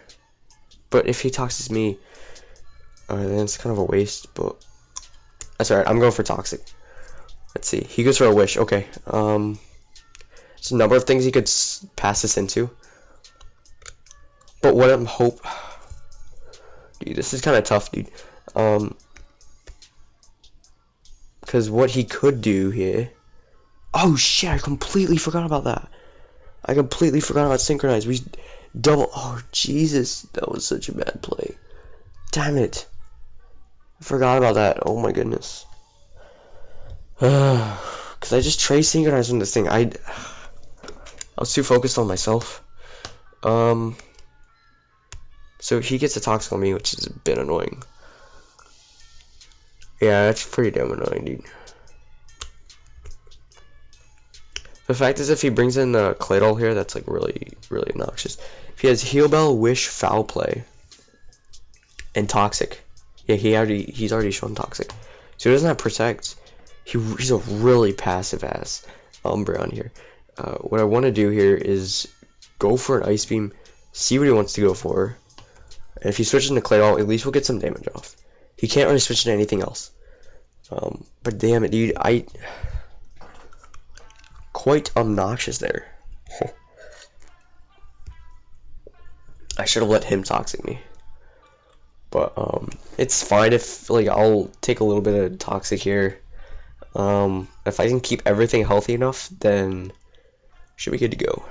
but if he toxics me, then it's kind of a waste. But that's alright. I'm going for toxic. Let's see. He goes for a wish. Okay. There's a number of things he could pass this into. But what I'm dude, this is kind of tough, dude. Because what he could do here. Oh shit! I completely forgot about that. I completely forgot about synchronize. We double. Oh Jesus, that was such a bad play. Damn it! I forgot about that. Oh my goodness. Because I just trade synchronize from this thing. I was too focused on myself. So he gets a toxic on me, which is a bit annoying. Yeah, that's pretty damn annoying, dude. The fact is, if he brings in the Claydol here, that's like really obnoxious. If he has heal bell, wish, foul play, and toxic. Yeah, he's already shown toxic. So he doesn't have protect. He's a really passive ass Umbreon here. What I want to do here is go for an ice beam, see what he wants to go for, and if he switches into Claydol, at least we'll get some damage off. He can't really switch to anything else. But damn it, dude, quite obnoxious there. I should have let him toxic me. But it's fine if like I'll take a little bit of toxic here. If I can keep everything healthy enough, then should be good to go.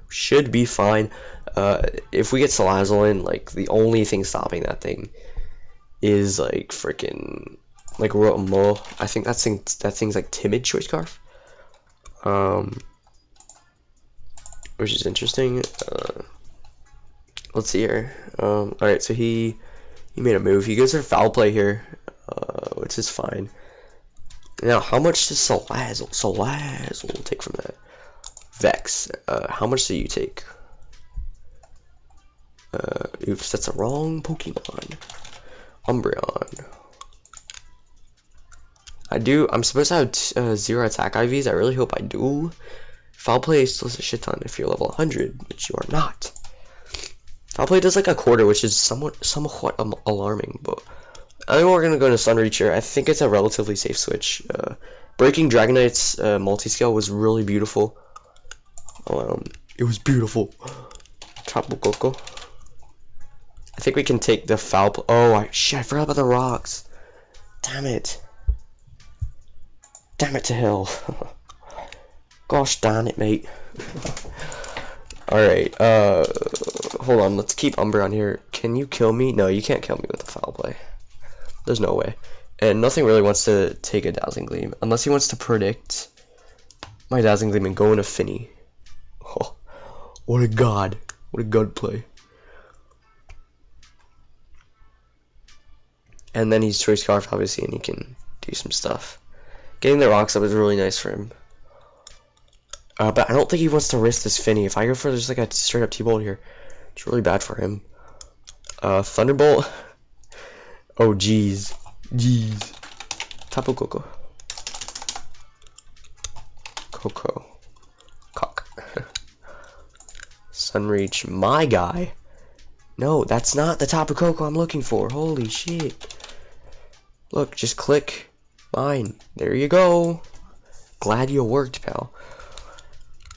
Should be fine. If we get Salazzle in, like the only thing stopping that thing is like freaking like Rotomo. I think that thing's like timid choice scarf. Which is interesting. Let's see here. Alright, so he made a move. He goes for foul play here, which is fine. Now, how much does Salazzle take from that? Vex. How much do you take? Oops, that's a wrong Pokemon. Umbreon. I'm supposed to have 0 attack IVs. I really hope I do. Foul play still has a shit ton if you're level 100, which you are not. Foul play does like a quarter, which is somewhat alarming, but I think we're gonna go to Sunreach here. I think it's a relatively safe switch. Breaking Dragonite's multi-scale was really beautiful. It was beautiful. Tapu Koko. I think we can take the foul play. Oh shit! I forgot about the rocks. Damn it. Damn it to hell. Gosh darn it, mate. Alright, hold on, let's keep Umbreon here. Can you kill me? No, you can't kill me with a foul play. There's no way. And nothing really wants to take a Dazzling Gleam, unless he wants to predict my Dazzling Gleam and go into Finny. Oh, what a god. What a god play. And then he's Choice Scarf, obviously, and he can do some stuff. Getting the rocks up is really nice for him. But I don't think he wants to risk this Finny. If I go for just like a straight up T-Bolt here, it's really bad for him. Thunderbolt. Oh jeez. Tapu Koko. Cock. Sunreach, my guy. No, that's not the Tapu Koko I'm looking for. Holy shit. Look, just click mine. There you go. Glad you worked, pal.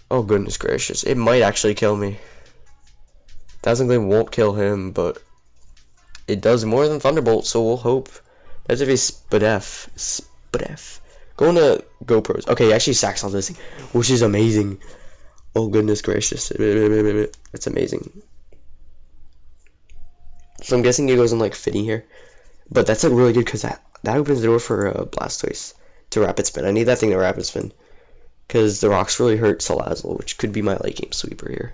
Oh goodness gracious, it might actually kill me. Dazzling Gleam won't kill him, but it does more than Thunderbolt, so we'll hope. That's if he's Spadef. Going to GoPros. Okay, he actually sacks on this thing, which is amazing. Oh, goodness gracious. That's amazing. So I'm guessing it goes in like Finny here. But that's like really good because that opens the door for Blastoise to Rapid Spin. I need that thing to Rapid Spin. Because the rocks really hurt Salazzle, which could be my late game sweeper here.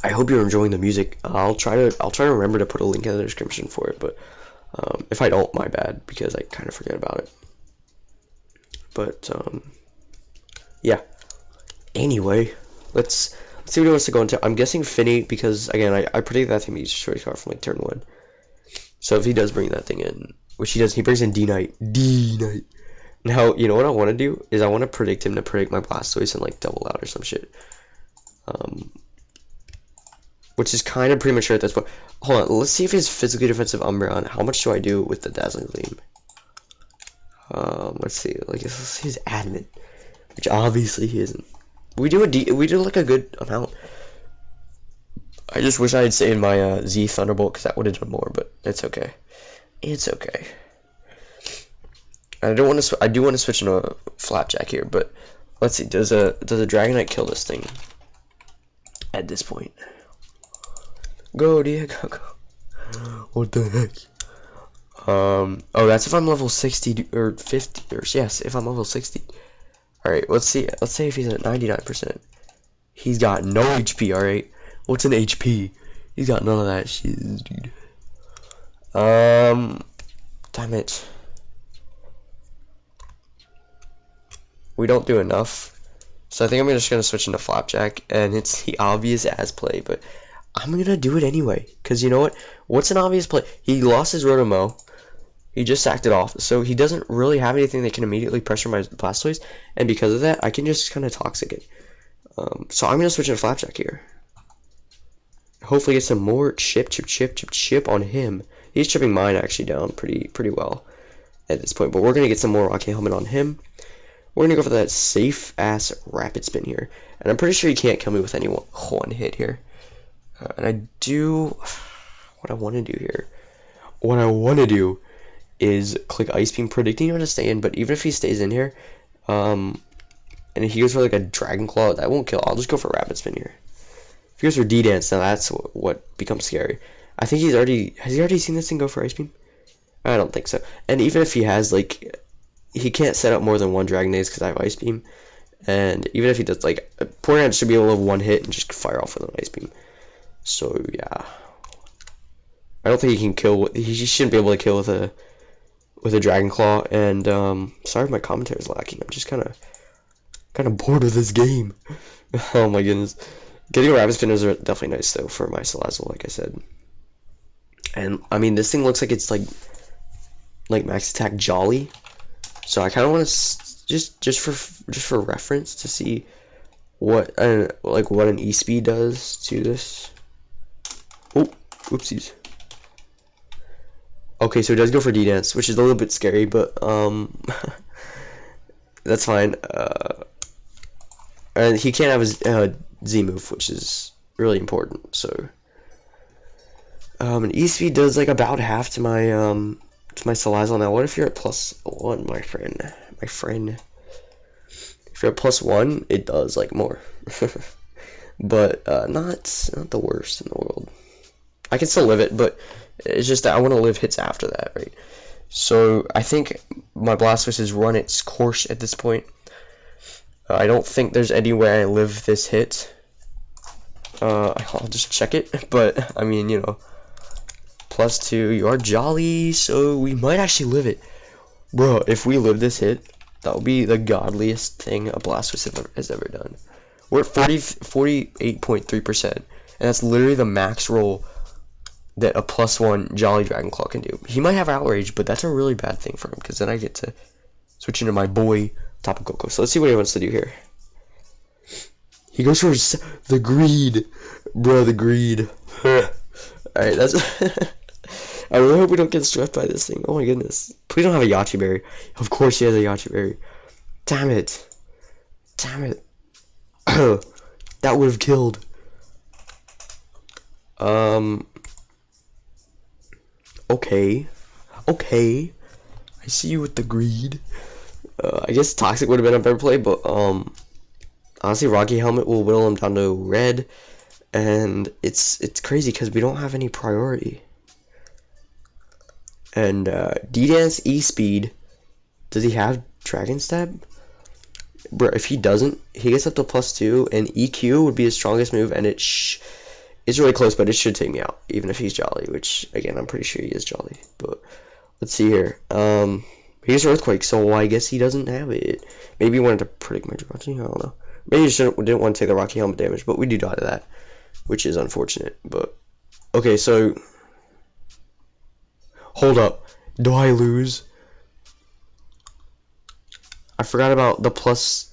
I hope you're enjoying the music. I'll try to remember to put a link in the description for it, but if I don't, my bad, because I kind of forget about it. But yeah. Anyway, let's see what he wants to go into. I'm guessing Finny because again I predict that thing needs choice card from like turn 1. So if he does bring that thing in, which he does, he brings in D-Knight. Now you know what I want to do is I want to predict him to predict my Blastoise and like double out or some shit. Which is kind of premature at this point. Hold on, let's see if his physically defensive Umbreon. How much do I do with the Dazzling Gleam? Let's see. Like his admin, which obviously he isn't. We do like a good amount. I just wish I had saved my Z Thunderbolt because that would have done more, but it's okay. It's okay. I do want to switch into a Flapjack here, but let's see. Does a Dragonite kill this thing at this point? Go, Diego, go. What the heck? Oh, that's if I'm level 60 or 50, or yes, if I'm level 60. Alright, let's see. Let's say if he's at 99%. He's got no HP, alright? What's an HP? He's got none of that shit, dude. Damn it. We don't do enough. So I think I'm just gonna switch into Flapjack, and it's the obvious ass play, but I'm gonna do it anyway, because you know what? What's an obvious play? He lost his Rotomo. He just sacked it off, so he doesn't really have anything that can immediately pressure my Blastoise, and because of that, I can just kind of Toxic it. So I'm gonna switch into Flapjack here. Hopefully get some more chip on him. He's chipping mine actually down pretty well at this point, but we're gonna get some more Rocky Helmet on him. We're gonna go for that safe ass Rapid Spin here, and I'm pretty sure he can't kill me with any one hit here. And I do what I want to do here. What I want to do is click Ice Beam, predicting him to stay in. But even if he stays in here, and if he goes for like a Dragon Claw, that won't kill. I'll just go for Rapid Spin here. If he goes for D-Dance, now that's what becomes scary. I think has he already seen this thing go for Ice Beam? I don't think so. And even if he has, like, he can't set up more than one Dragonade because I have Ice Beam. And even if he does, like, Porygon should be able to have one hit and just fire off with an Ice Beam. So yeah, I don't think he can kill. He shouldn't be able to kill with a Dragon Claw. And sorry if my commentary is lacking. I'm just kind of bored of this game. Oh my goodness, getting a Rapid Spin is definitely nice though for my Salazzle, like I said. And I mean, this thing looks like it's like max attack Jolly. So I kind of want to just for reference to see what an E-Speed does to this. Oh, oopsies. Okay, so it does go for D-Dance, which is a little bit scary, but that's fine. And he can't have his Z move, which is really important. So an E-Speed does like about half to my Salazzle. Now, what if you're at +1, my friend? If you're at +1, it does like more. But not the worst in the world. I can still live it, but it's just that I want to live hits after that, right? So I think my Blastoise has run its course at this point. I don't think there's any way I live this hit. I'll just check it, but I mean, you know, +2, you are Jolly, so we might actually live it. Bro, if we live this hit, that would be the godliest thing a Blastoise has ever done. We're at 48.3%, and that's literally the max roll that a +1 Jolly Dragon Claw can do. He might have Outrage, but that's a really bad thing for him, because then I get to switch into my boy, Tapu Koko. So let's see what he wants to do here. He goes for the greed. Bro, the greed. Alright, that's... I really hope we don't get stressed by this thing. Oh my goodness. Please don't have a Yachi Berry. Of course he has a Yachi Berry. Damn it. Damn it. That would have killed. Okay. Okay. I see you with the greed. I guess Toxic would have been a better play, but, honestly, Rocky Helmet will whittle him down to red, and it's crazy because we don't have any priority. And, D-Dance, E-Speed, does he have Dragon Stab? Bro, if he doesn't, he gets up to +2, and EQ would be his strongest move, and it's really close, but it should take me out, even if he's Jolly, which, again, I'm pretty sure he is Jolly. But let's see here. He's Earthquake, so I guess he doesn't have it. Maybe he wanted to predict my Jirachi, I don't know. Maybe he didn't want to take the Rocky Helmet damage, but we do die to that, which is unfortunate. But okay, so hold up. Do I lose? I forgot about the plus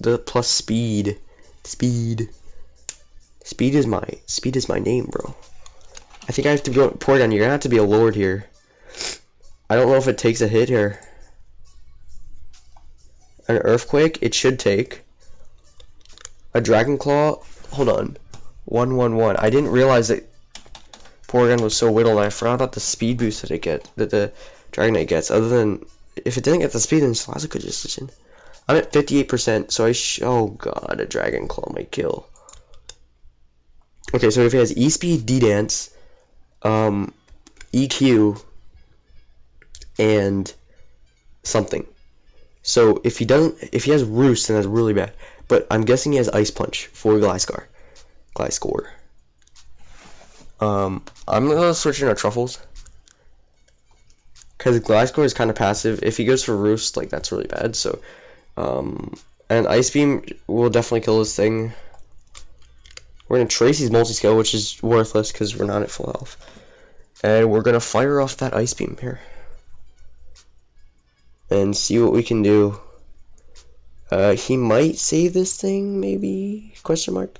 speed. Speed is my name, bro. I think I have to go Porygon. You're gonna have to be a lord here. I don't know if it takes a hit here. An Earthquake, it should take. A Dragon Claw, hold on. 1-1-1. I didn't realize that Porygon was so whittled, and I forgot about the speed boost that the Dragonite gets. Other than if it didn't get the speed, then Salazzle could just listen. I'm at 58%, so oh god, a Dragon Claw might kill. Okay, so if he has E-Speed, D-Dance, EQ, and something. So if he has Roost, then that's really bad. But I'm guessing he has Ice Punch for Gliscor. I'm gonna switch into Truffles, because Gliscor is kind of passive. If he goes for Roost, like, that's really bad. So, and Ice Beam will definitely kill this thing. We're gonna Tracy's multi-scale, which is worthless because we're not at full health, and we're gonna fire off that Ice Beam here and see what we can do. He might save this thing, maybe? Question mark.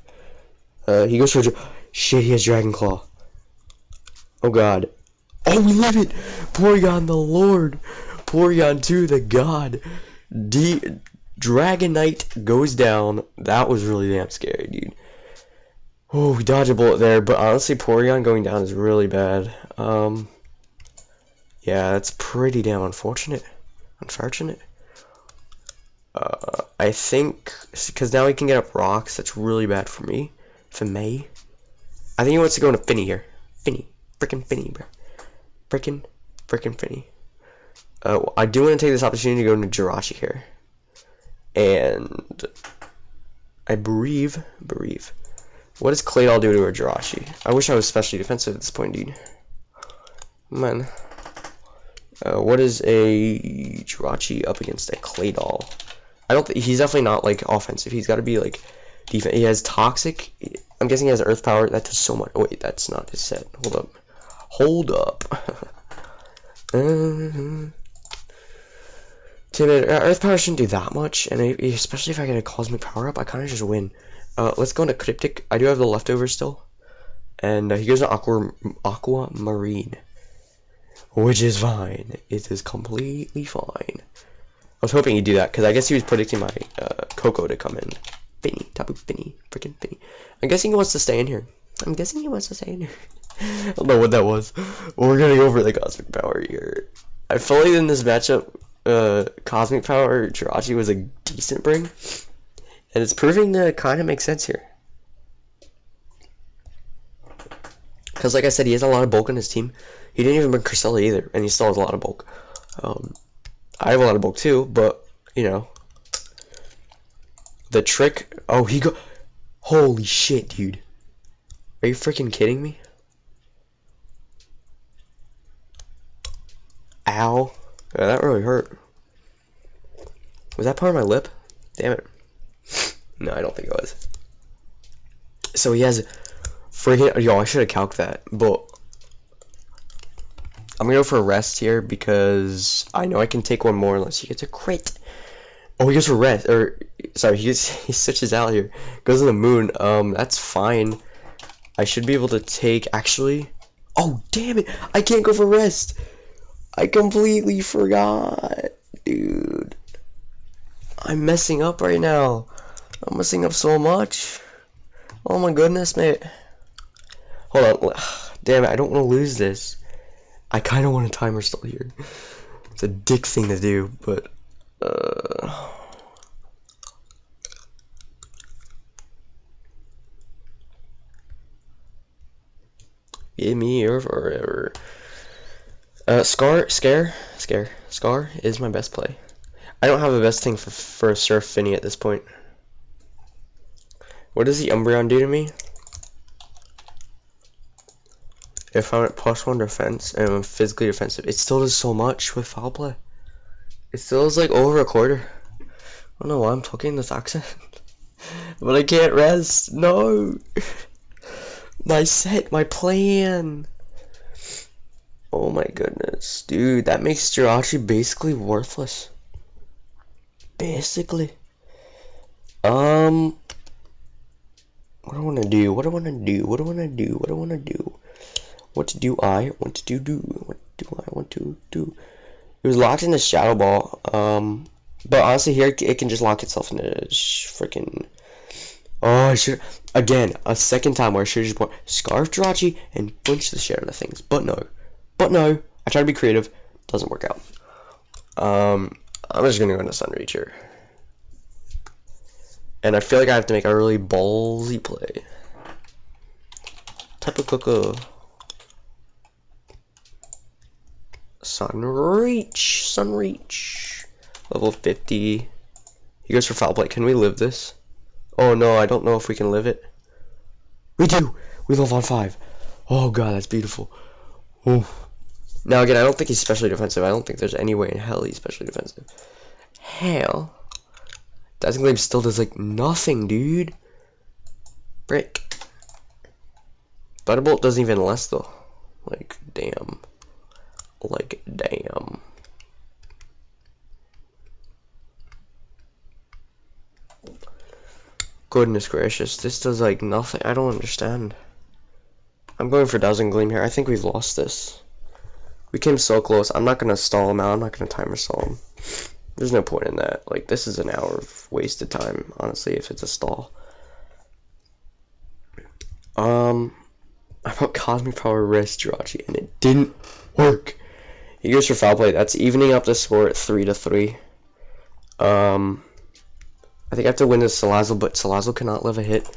He goes for shit. He has Dragon Claw. Oh god. Oh, we love it. Porygon the Lord. Porygon 2 the God. Dragonite goes down. That was really damn scary, dude. Oh, we dodged a bullet there, but honestly, Porygon going down is really bad. Yeah, that's pretty damn unfortunate. I think, because now he can get up rocks, that's really bad for me. For me. I think he wants to go into Finny here. Frickin' Finny, bro. Frickin' Finny. I do want to take this opportunity to go into Jirachi here. And I bereave. What does Claydol do to a Jirachi? I wish I was specially defensive at this point, dude. Man. What is a Jirachi up against a Claydol? I don't think he's definitely not like offensive. He's got to be like defense. He has Toxic. I'm guessing he has Earth Power. That does so much. Oh, wait, that's not his set. Hold up. Timid. Earth Power shouldn't do that much, and especially if I get a Cosmic Power up, I kind of just win. Let's go into Cryptic. I do have the leftovers still, and he goes to Aquamarine, which is fine. It is completely fine. I was hoping he'd do that, because I guess he was predicting my Coco to come in. Tapu Finny, frickin' Finny. I'm guessing he wants to stay in here. I don't know what that was. We're gonna go for the Cosmic Power here. I feel like in this matchup, Cosmic Power Jirachi was a decent bring, and it's proving to kind of make sense here. Because, like I said, he has a lot of bulk on his team. He didn't even bring Cresselia either, and he still has a lot of bulk. I have a lot of bulk too, but, you know. The trick... Oh, holy shit, dude. Are you freaking kidding me? Ow. Yeah, that really hurt. Was that part of my lip? Damn it. No, I don't think it was. So he has freaking... Yo, I should have calced that, but... I'm gonna go for a rest here because I know I can take one more unless he gets a crit. Oh, he goes for rest, or sorry, he switches out here. Goes on the moon. That's fine. I should be able to take actually. Oh damn it! I can't go for rest. I completely forgot, dude. I'm messing up right now. I'm messing up so much. Oh my goodness, mate. Hold on. Damn it, I don't want to lose this. I kind of want a timer still here. It's a dick thing to do, but give me your forever. Scar is my best play. I don't have the best thing for Surf Finny at this point. What does the Umbreon do to me? If I'm at +1 defense and I'm physically defensive, it still does so much with foul play. It still is like over a quarter. I don't know why I'm talking this accent. But I can't rest. No. My plan. Oh my goodness. Dude, that makes Jirachi basically worthless. Basically. What do I want to do? What do I want to do? What do I want to do? What do I want to do? What do I want to do? What do I want to do? It was locked in the Shadow Ball. But honestly, here it can just lock itself into freaking. Oh, I should again a second time where I should just put Scarf Jirachi and punch the shit out of things. But no, I try to be creative. Doesn't work out. I'm just gonna go into Sunreach here. And I feel like I have to make a really ballsy play. Type of Coco. Sunreach. Level 50. He goes for foul play. Can we live this? Oh no, I don't know if we can live it. We do! We live on 5. Oh god, that's beautiful. Oh. Now again, I don't think he's specially defensive. I don't think there's any way in hell he's specially defensive. Hell. Dazzling Gleam still does like nothing, dude. Brick. Thunderbolt doesn't even less though. Like, damn. Like, damn. Goodness gracious, this does like nothing. I don't understand. I'm going for Dazzling Gleam here. I think we've lost this. We came so close. I'm not gonna stall him out. I'm not gonna timer stall him. There's no point in that. Like, this is an hour of wasted time, honestly, if it's a stall. I put Cosmic Power Wrist Jirachi, and it didn't work. He goes for foul play. That's evening up the score at 3-3. I think I have to win this Salazzle, but Salazzle cannot live a hit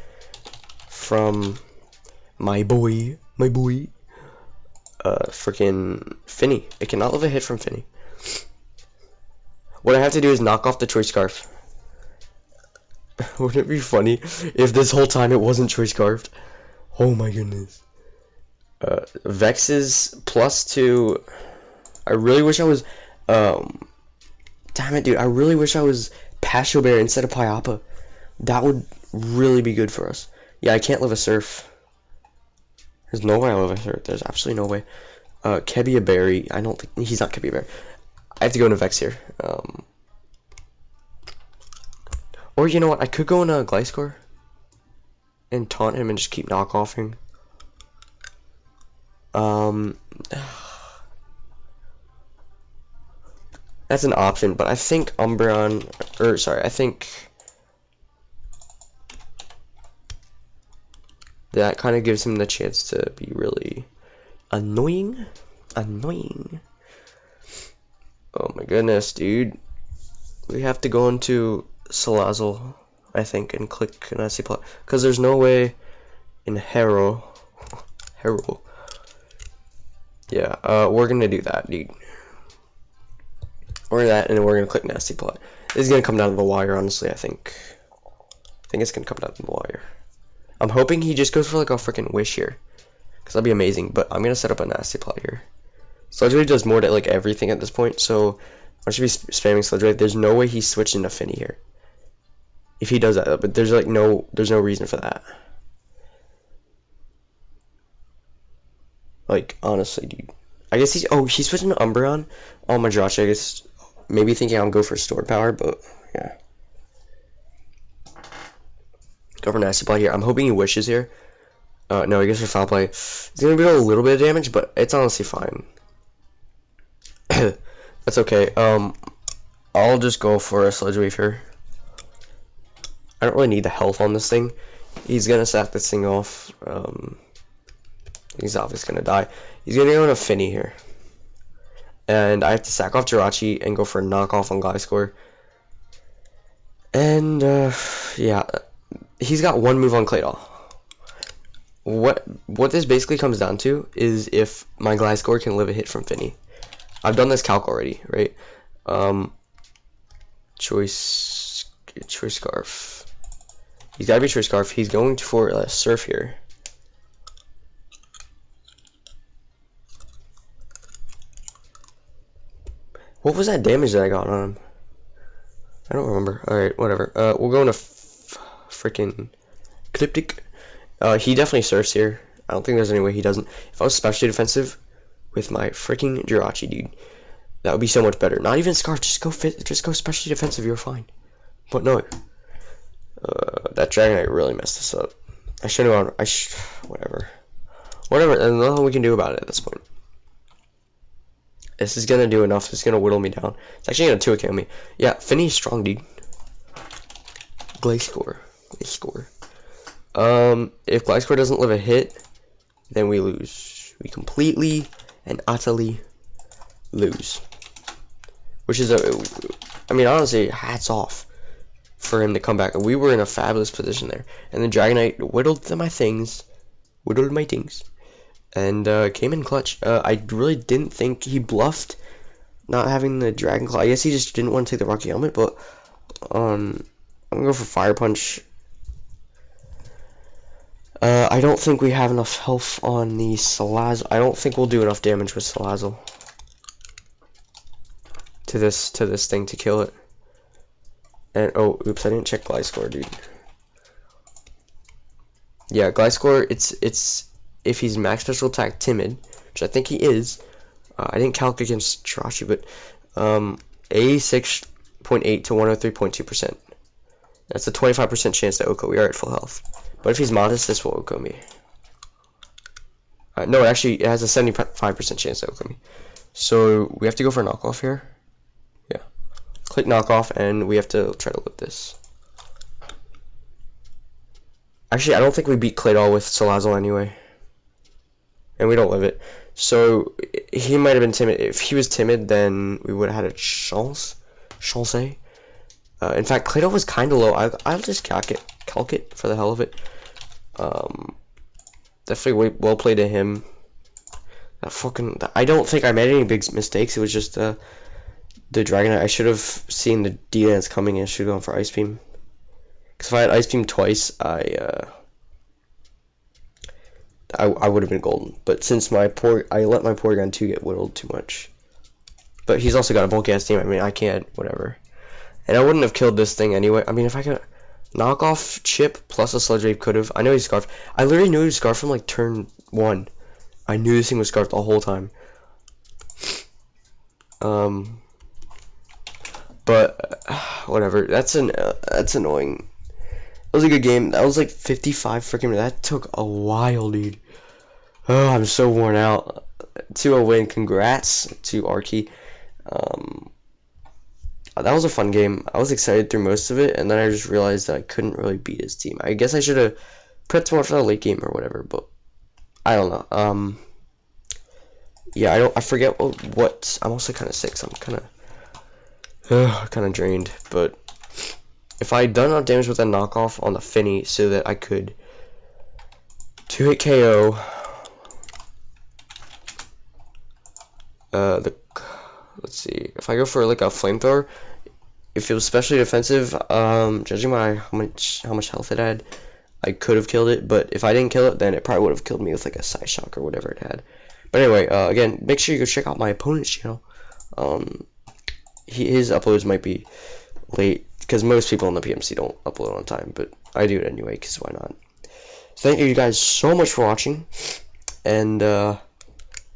from my boy, freaking Finny. It cannot live a hit from Finny. What I have to do is knock off the Choice Scarf. Wouldn't it be funny if this whole time it wasn't Choice Scarfed? Oh my goodness. Vex is +2. I really wish I was, damn it, dude. I really wish I was Pasho Bear instead of Pyappa. That would really be good for us. Yeah, I can't live a Surf. There's no way I live a Surf. There's absolutely no way. Kebia Berry. I don't think he's not Kebia Bear. I have to go into Vex here. Or you know what? I could go into Gliscor and taunt him and just keep knockoffing. That's an option, but I think Umbreon, I think that kind of gives him the chance to be really annoying. Oh my goodness, dude. We have to go into Salazzle, I think, and click Nasty Plot, because there's no way in Hero. Yeah, we're gonna do that, dude. We're that, and then we're gonna click Nasty Plot. This is gonna come down to the wire, honestly. I think it's gonna come down to the wire. I'm hoping he just goes for like a freaking Wish here, because that'd be amazing. But I'm gonna set up a Nasty Plot here. Sludge Wave does more to like everything at this point, so I should be spamming Sludge Wave. There's no way he's switching to Finny here. If he does that, but there's no reason for that. Like, honestly, dude. I guess he's switching to Umbreon. Oh my gosh, I guess maybe thinking I'll go for Stored Power, but yeah. Go for Nasty Plot here. I'm hoping he Wishes here. No, he goes for Foul Play. It's gonna be a little bit of damage, but it's honestly fine. That's okay. I'll just go for a Sludge Wave here. I don't really need the health on this thing. He's gonna sack this thing off. He's obviously gonna die. He's gonna go on a Finny here. And I have to sack off Jirachi and go for a knockoff on Gliscor. And, yeah. He's got one move on Claydol. What this basically comes down to is if my Gliscor can live a hit from Finny. I've done this calc already, right? Choice Scarf. He's gotta be Choice Scarf. He's going for a Surf here. What was that damage that I got on him? I don't remember. Alright, whatever. We'll go into freaking Cryptic. He definitely surfs here. I don't think there's any way he doesn't. If I was specially defensive with my freaking Jirachi, dude, that would be so much better. Not even Scarf, just go specially defensive, you're fine. But no. That Dragonite really messed us up. I should have whatever. Whatever, there's nothing we can do about it at this point. This is gonna do enough. It's gonna whittle me down. It's actually gonna 2-KO me. Yeah, Finny's strong, dude. Gliscor. If Gliscor doesn't live a hit, then we lose. We completely and utterly lose. Which is I mean, honestly, hats off for him to come back. We were in a fabulous position there. And the Dragonite whittled my things. And came in clutch. I really didn't think he bluffed not having the Dragon Claw. I guess he just didn't want to take the Rocky Helmet, but I'm gonna go for Fire Punch. I don't think we have enough health on the Salazzle. I don't think we'll do enough damage with Salazzle to this thing to kill it. And oh, oops, I didn't check Gliscor, dude. Yeah, Gliscor, it's if he's max special attack timid, which I think he is. I didn't calc against Jirachi, but a 6.8 to 103.2%. That's a 25% chance to OHKO. We are at full health. But if he's modest, this will OHKO me. No, actually, it has a 75% chance to OHKO me. So we have to go for a knockoff here. Yeah. Click knockoff, and we have to try to live this. Actually, I don't think we beat Claydol with Salazzle anyway. And we don't live it. So he might have been timid. If he was timid, then we would have had a chance. In fact, Claydol was kind of low. I'll just calc it for the hell of it. Definitely well played to him. I don't think I made any big mistakes. It was just the Dragonite. I should have seen the D-Dance coming and should have gone for Ice Beam. Because if I had Ice Beam twice, I would have been golden. But since I let my Porygon 2 get whittled too much. But he's also got a bulky ass team. I mean, I can't, whatever. And I wouldn't have killed this thing anyway. I mean, if I could knock off Chip plus a Sludge Wave, could have. I know he's Scarf. I literally knew he was Scarf from like turn 1. I knew this thing was Scarf the whole time. But whatever. That's annoying. That was a good game. That was like 55 freaking minutes. That took a while, dude. Oh, I'm so worn out. 2-0 win. Congrats to Arky. That was a fun game. I was excited through most of it, and then I just realized that I couldn't really beat his team. I guess I should have prepped more for the late game or whatever, but I don't know. Yeah, I forget what I'm also kind of sick, so I'm kind of drained, but if I had done enough damage with a knockoff on the Finny so that I could 2-hit KO let's see, if I go for like a flamethrower, if it was specially defensive, judging by how much health it had, I could have killed it, but if I didn't kill it, then it probably would have killed me with like a Side Shock or whatever it had. But anyway, again, make sure you go check out my opponent's channel. His uploads might be late, because most people on the PMC don't upload on time, but I do it anyway, because why not? So thank you guys so much for watching, and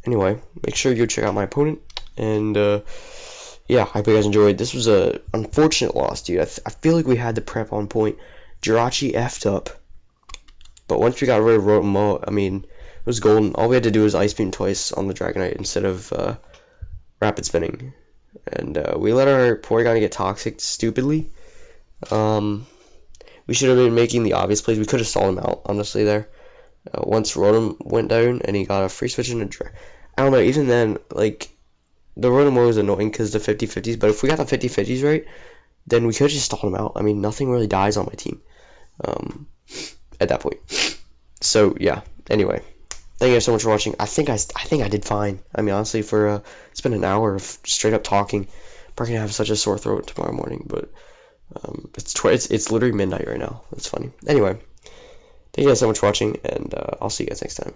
anyway, make sure you go check out my opponent, and yeah, I hope you guys enjoyed. This was a unfortunate loss, dude. I feel like we had the prep on point. Jirachi effed up, but once we got rid of Rotom, I mean, it was golden. All we had to do was Ice Beam twice on the Dragonite instead of Rapid Spinning, and we let our Porygon get toxic stupidly. We should have been making the obvious plays. We could have stalled him out, honestly, there. once Rotom went down and he got a free switch into I don't know, even then, like, the Rotom was annoying because the 50-50s, but if we got the 50-50s right, then we could just stall him out. I mean, nothing really dies on my team at that point. So, yeah, anyway. Thank you guys so much for watching. I think I did fine. I mean, honestly, for it's been an hour of straight up talking. I'm probably gonna have such a sore throat tomorrow morning, but it's literally midnight right now. That's funny. Anyway, thank you guys so much for watching, and I'll see you guys next time.